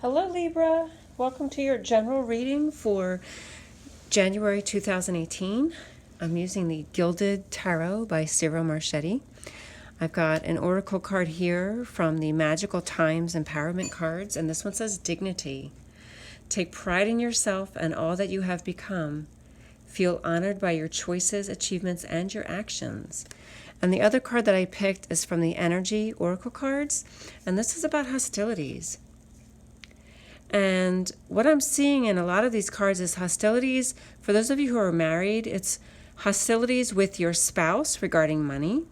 Hello Libra, welcome to your general reading for January 2018. I'm using the Gilded Tarot by Cyril Marchetti. I've got an oracle card here from the Magical Times Empowerment cards, and this one says Dignity. Take pride in yourself and all that you have become. Feel honored by your choices, achievements, and your actions. And the other card that I picked is from the Energy Oracle cards, and this is about hostilities. And what I'm seeing in a lot of these cards is hostilities. For those of you who are married, it's hostilities with your spouse regarding money.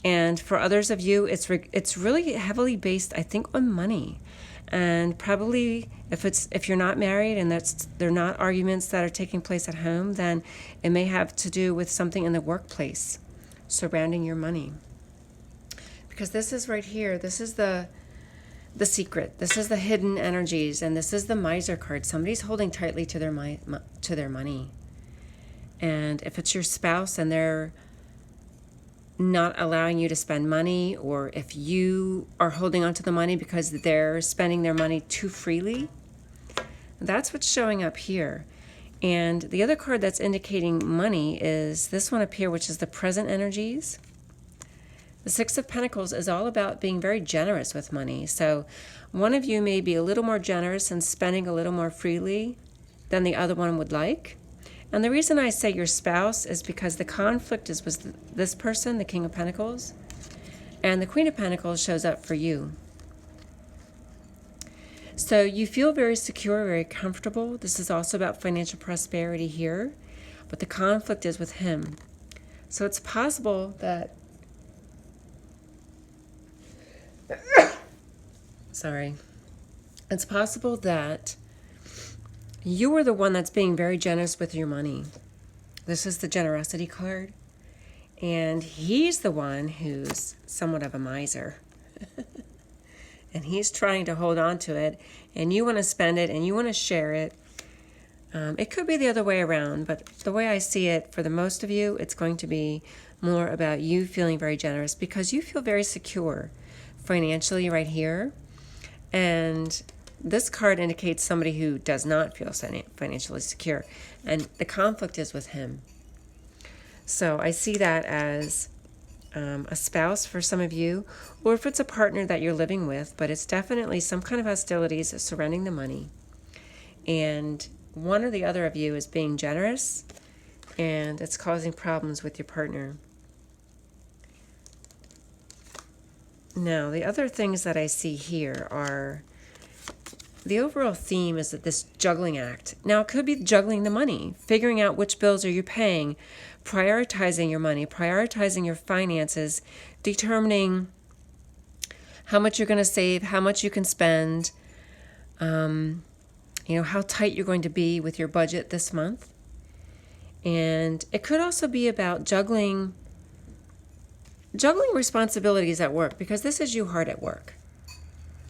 And for others of you, it's really heavily based, I think, on money. And probably if you're not married and they're not arguments that are taking place at home, then it may have to do with something in the workplace surrounding your money. Because this is right here, this is the secret. This is the hidden energies, and this is the miser card. Somebody's holding tightly to their money. And if it's your spouse and they're not allowing you to spend money, or if you are holding on to the money because they're spending their money too freely, that's what's showing up here. And the other card that's indicating money is this one up here, which is the present energies. The Six of Pentacles is all about being very generous with money. So one of you may be a little more generous and spending a little more freely than the other one would like. And the reason I say your spouse is because the conflict is with this person, the King of Pentacles, and the Queen of Pentacles shows up for you. So you feel very secure, very comfortable. This is also about financial prosperity here, but the conflict is with him. So it's possible that it's possible that you are the one that's being very generous with your money. This is the generosity card. And he's the one who's somewhat of a miser. And he's trying to hold on to it. And you want to spend it and you want to share it. It could be the other way around. But the way I see it, for the most of you, it's going to be more about you feeling very generous because you feel very secure financially right here. And this card indicates somebody who does not feel financially secure. And the conflict is with him. So I see that as a spouse for some of you, or if it's a partner that you're living with, but it's definitely some kind of hostilities surrounding the money. And one or the other of you is being generous, and it's causing problems with your partner. Now, the other things that I see here are, the overall theme is that this juggling act. Now, it could be juggling the money, figuring out which bills are you paying, prioritizing your money, prioritizing your finances, determining how much you're going to save, how much you can spend, how tight you're going to be with your budget this month. And it could also be about juggling responsibilities at work, because this is you hard at work.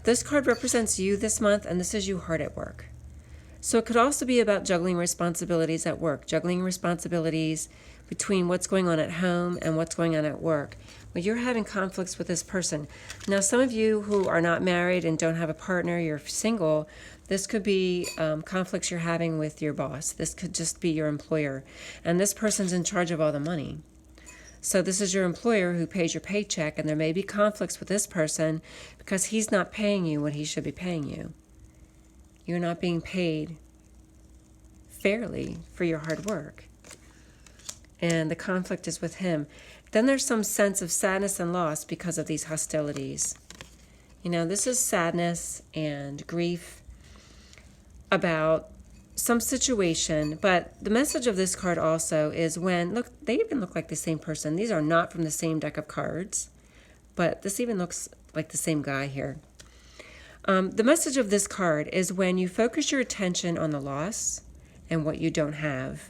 This card represents you this month, and this is you hard at work. So it could also be about juggling responsibilities at work, juggling responsibilities between what's going on at home and what's going on at work. But you're having conflicts with this person. Now, some of you who are not married and don't have a partner, you're single, this could be conflicts you're having with your boss. This could just be your employer. And this person's in charge of all the money. So this is your employer who pays your paycheck, and there may be conflicts with this person because he's not paying you what he should be paying you. You're not being paid fairly for your hard work. And the conflict is with him. Then there's some sense of sadness and loss because of these hostilities. This is sadness and grief about some situation, but the message of this card also is when, look, they even look like the same person. These are not from the same deck of cards, but this even looks like the same guy here. The message of this card is when you focus your attention on the loss and what you don't have,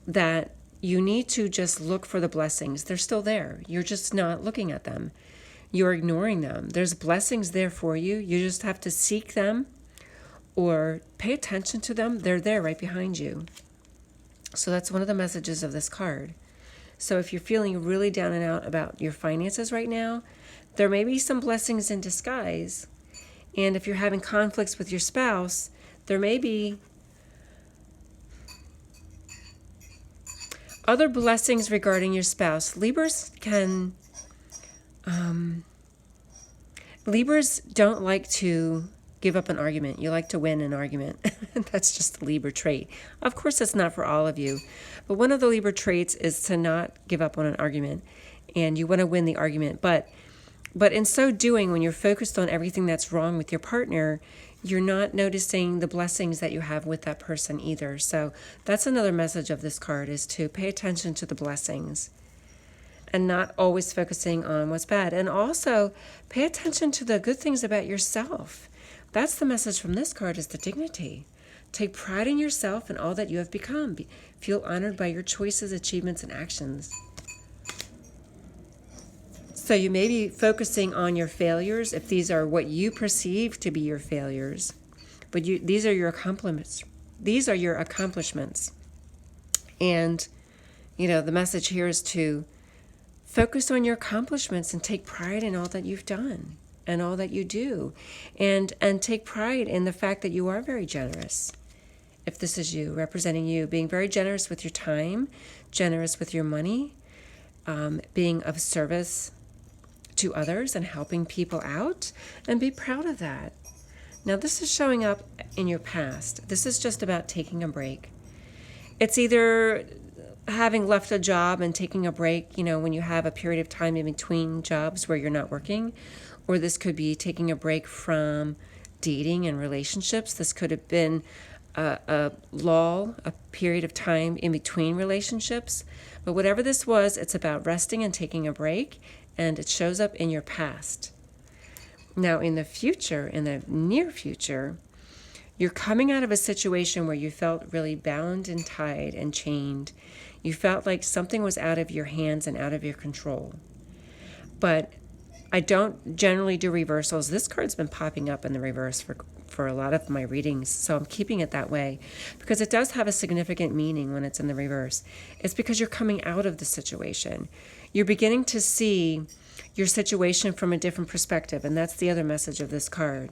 that you need to just look for the blessings. They're still there. You're just not looking at them. You're ignoring them. There's blessings there for you. You just have to seek them or pay attention to them. They're there right behind you. So that's one of the messages of this card. So if you're feeling really down and out about your finances right now, there may be some blessings in disguise. And if you're having conflicts with your spouse, there may be other blessings regarding your spouse. Libras don't like to give up an argument. You like to win an argument. That's just a Libra trait. Of course, it's not for all of you. But one of the Libra traits is to not give up on an argument. And you want to win the argument. But in so doing, when you're focused on everything that's wrong with your partner, you're not noticing the blessings that you have with that person either. So that's another message of this card, is to pay attention to the blessings and not always focusing on what's bad. And also pay attention to the good things about yourself. That's the message from this card, is the dignity. Take pride in yourself and all that you have become. Feel honored by your choices, achievements, and actions. So you may be focusing on your failures, if these are what you perceive to be your failures. But these are your accomplishments. These are your accomplishments. And, the message here is to focus on your accomplishments and take pride in all that you've done and all that you do. And take pride in the fact that you are very generous. If this is you, representing you, being very generous with your time, generous with your money, being of service to others and helping people out, and be proud of that. Now, this is showing up in your past. This is just about taking a break. It's either having left a job and taking a break, when you have a period of time in between jobs where you're not working, or this could be taking a break from dating and relationships. This could have been a lull, a period of time in between relationships. But whatever this was, it's about resting and taking a break, and it shows up in your past. Now, in the future, in the near future, you're coming out of a situation where you felt really bound and tied and chained. You felt like something was out of your hands and out of your control. But I don't generally do reversals. This card's been popping up in the reverse for a lot of my readings, so I'm keeping it that way because it does have a significant meaning when it's in the reverse. It's because you're coming out of the situation. You're beginning to see your situation from a different perspective, and that's the other message of this card,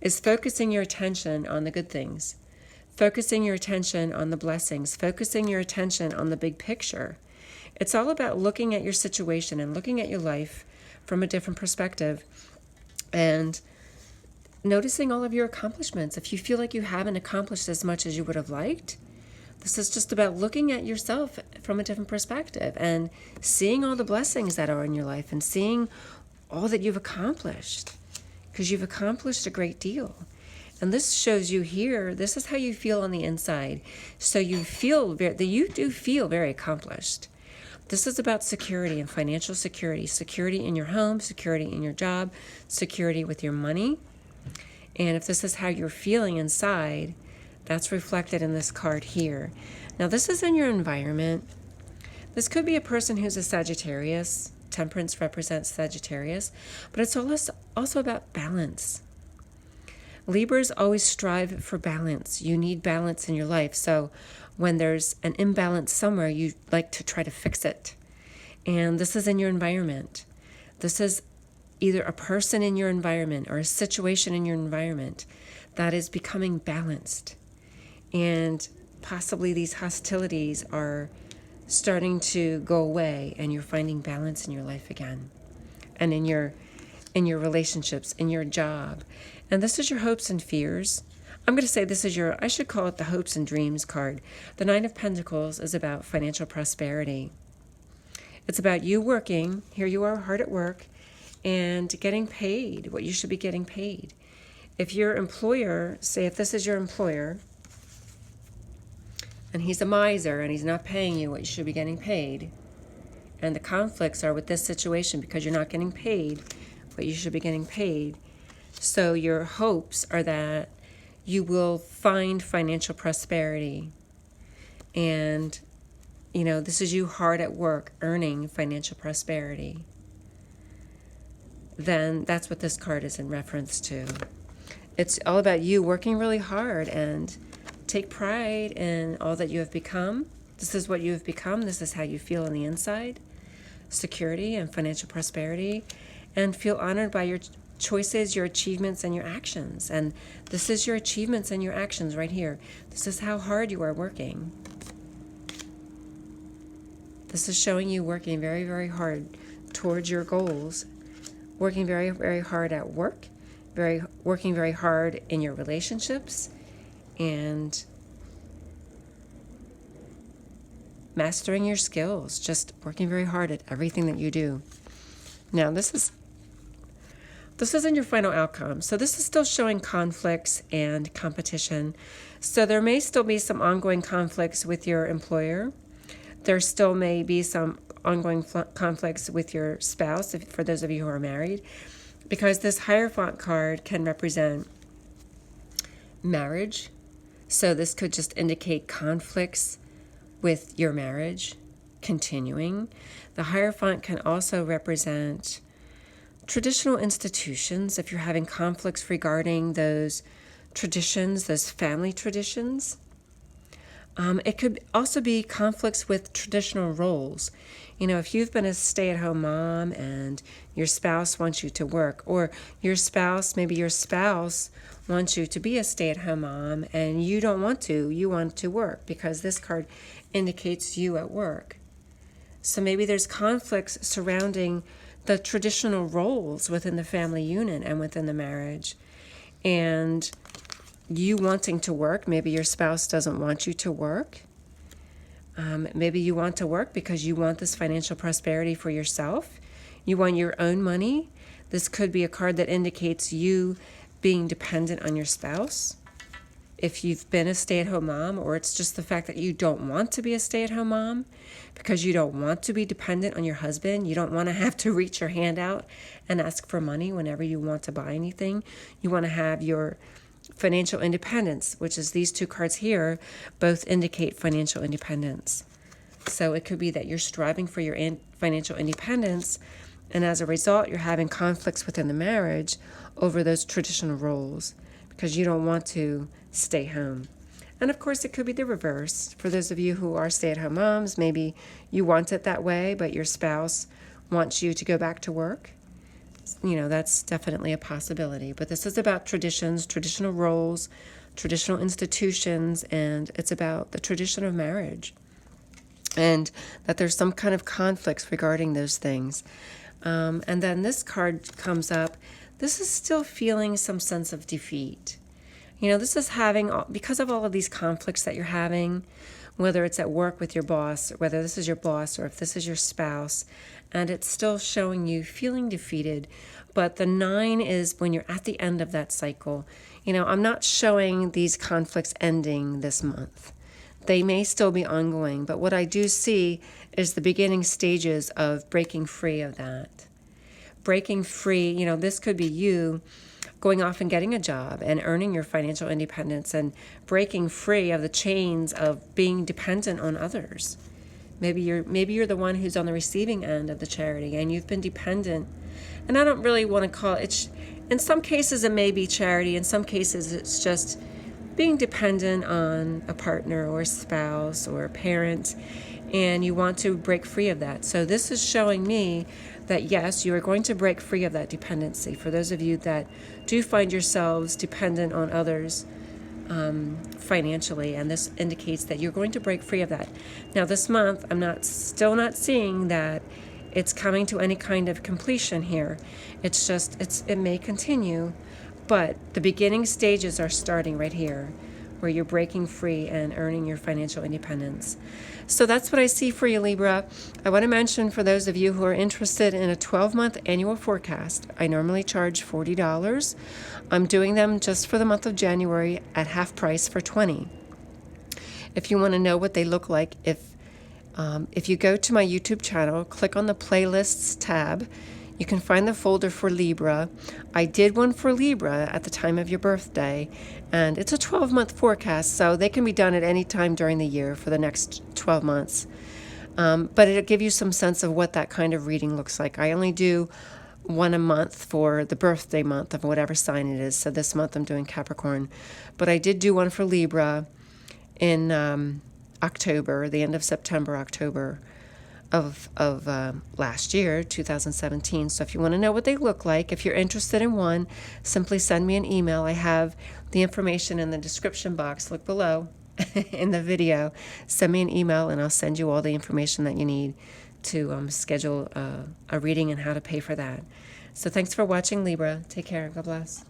is focusing your attention on the good things, focusing your attention on the blessings, focusing your attention on the big picture. It's all about looking at your situation and looking at your life from a different perspective and noticing all of your accomplishments. If you feel like you haven't accomplished as much as you would have liked, this is just about looking at yourself from a different perspective and seeing all the blessings that are in your life and seeing all that you've accomplished, because you've accomplished a great deal. And this shows you here, this is how you feel on the inside. So you do feel very accomplished. This is about security and financial security. Security in your home, security in your job, security with your money. And if this is how you're feeling inside, that's reflected in this card here. Now, this is in your environment. This could be a person who's a Sagittarius. Temperance represents Sagittarius. But it's also about balance. Libras always strive for balance. You need balance in your life. So when there's an imbalance somewhere, you like to try to fix it. And this is in your environment. This is either a person in your environment or a situation in your environment that is becoming balanced. And possibly these hostilities are starting to go away and you're finding balance in your life again. And in your relationships, in your job. And this is your hopes and fears. I'm going to say this is I should call it the hopes and dreams card. The Nine of Pentacles is about financial prosperity. It's about you working. Here you are hard at work and getting paid what you should be getting paid. If your employer, say if this is your employer, and he's a miser and he's not paying you what you should be getting paid, and the conflicts are with this situation because you're not getting paid what you should be getting paid. So your hopes are that you will find financial prosperity. And, this is you hard at work earning financial prosperity. Then that's what this card is in reference to. It's all about you working really hard and take pride in all that you have become. This is what you have become. This is how you feel on the inside. Security and financial prosperity. And feel honored by choices, your achievements, and your actions. And this is your achievements and your actions right here. This is how hard you are working. This is showing you working very, very hard towards your goals, working very, very hard at work, working very hard in your relationships, and mastering your skills, just working very hard at everything that you do. Now, this isn't your final outcome. So this is still showing conflicts and competition. So there may still be some ongoing conflicts with your employer. There still may be some ongoing conflicts with your spouse, for those of you who are married, because this Hierophant card can represent marriage. So this could just indicate conflicts with your marriage continuing. The Hierophant can also represent traditional institutions, if you're having conflicts regarding those traditions, those family traditions. It could also be conflicts with traditional roles. If you've been a stay-at-home mom and your spouse wants you to work, or maybe your spouse wants you to be a stay-at-home mom and you don't want to, you want to work, because this card indicates you at work. So maybe there's conflicts surrounding the traditional roles within the family unit and within the marriage. And you wanting to work, maybe your spouse doesn't want you to work. Maybe you want to work because you want this financial prosperity for yourself. You want your own money. This could be a card that indicates you being dependent on your spouse. If you've been a stay-at-home mom, or it's just the fact that you don't want to be a stay-at-home mom because you don't want to be dependent on your husband. You don't want to have to reach your hand out and ask for money whenever you want to buy anything. You want to have your financial independence, which is these two cards here, both indicate financial independence. So it could be that you're striving for your financial independence, and as a result, you're having conflicts within the marriage over those traditional roles because you don't want to stay home. And of course, it could be the reverse. For those of you who are stay-at-home moms, maybe you want it that way, but your spouse wants you to go back to work. That's definitely a possibility. But this is about traditions, traditional roles, traditional institutions, and it's about the tradition of marriage. And that there's some kind of conflicts regarding those things. And then this card comes up. This is still feeling some sense of defeat. This is because of all of these conflicts that you're having, whether it's at work with your boss, or whether this is your boss, or if this is your spouse, and it's still showing you feeling defeated. But the 9 is when you're at the end of that cycle. I'm not showing these conflicts ending this month. They may still be ongoing, but what I do see is the beginning stages of breaking free of that. Breaking free, this could be you going off and getting a job and earning your financial independence and breaking free of the chains of being dependent on others. Maybe you're the one who's on the receiving end of the charity and you've been dependent. And I don't really want to call it, in some cases it may be charity, in some cases it's just being dependent on a partner or a spouse or a parent, and you want to break free of that. So this is showing me that yes, you are going to break free of that dependency. For those of you that do find yourselves dependent on others financially, and this indicates that you're going to break free of that. Now this month, I'm still not seeing that it's coming to any kind of completion here. It may continue, but the beginning stages are starting right here, where you're breaking free and earning your financial independence. So that's what I see for you, Libra. I want to mention, for those of you who are interested in a 12-month annual forecast, I normally charge $40. I'm doing them just for the month of January at half price for $20. If you want to know what they look like, if you go to my YouTube channel, click on the playlists tab, you can find the folder for Libra. I did one for Libra at the time of your birthday, and it's a 12-month forecast, so they can be done at any time during the year for the next 12 months. But it'll give you some sense of what that kind of reading looks like. I only do one a month for the birthday month of whatever sign it is. So this month I'm doing Capricorn. But I did do one for Libra in October, the end of September, October. of last year, 2017. So if you want to know what they look like, if you're interested in one, simply send me an email. I have the information in the description box. Look below in the video. Send me an email and I'll send you all the information that you need to schedule a reading and how to pay for that. So thanks for watching, Libra. Take care. God bless.